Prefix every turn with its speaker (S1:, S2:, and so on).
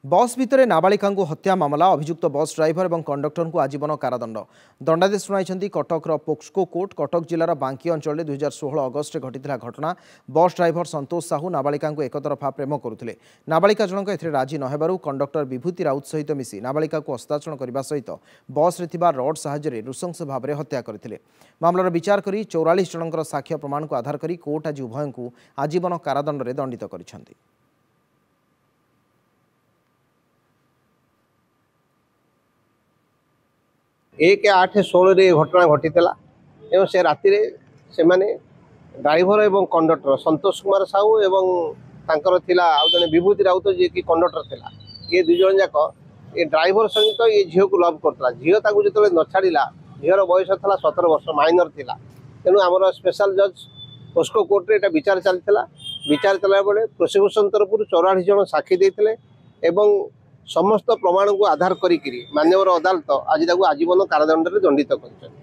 S1: बस भितर नाबालिका हत्या मामला अभियुक्त बस ड्राइवर और कंडक्टर को आजीवन कारादंड दंडादेश शुणाई कटकर पोक्सको कोर्ट। कटक जिलार बांकी अंचल 2016 अगस्ट घटी घटना। बस ड्राइवर संतोष साहू नाबालिका एकतरफा प्रेम करुले। नाबालिका जनक एथिरे राजी नहेबारु कंडक्टर विभूति राउत सहित मिसी नाबालिका को हस्ताक्षर करने सहित बस रड साहाय्य नृशंस भाव में हत्या करथिले। मामलार विचार करी 44 जनकर साक्ष्य प्रमाण को आधार करी कोर्ट आज उभय को आजीवन कारादंड में दंडित करिसेंति।
S2: 1/8/16 घटना घटी से राति से ड्राइवर एवं कंडक्टर संतोष कुमार साहू एवं तांकर थिला जने विभूति राउत जी की कंडक्टर थिला। ये दुई जन जाक ये ड्राइवर सहित ये झील को लव करता। झील जो न छाड़ा झीर बयस था 17 वर्ष माइनर थिला। तेणु आम स्पेशल जज पोस्को कोर्ट रे विचार चलता। विचार चला बेले प्रोसिक्यूशन तरफ 44 जन साक्षी देते एवं समस्त प्रमाण को आधार करी माननीय अदालत आज आजीवन कारादंड में दंडित कर।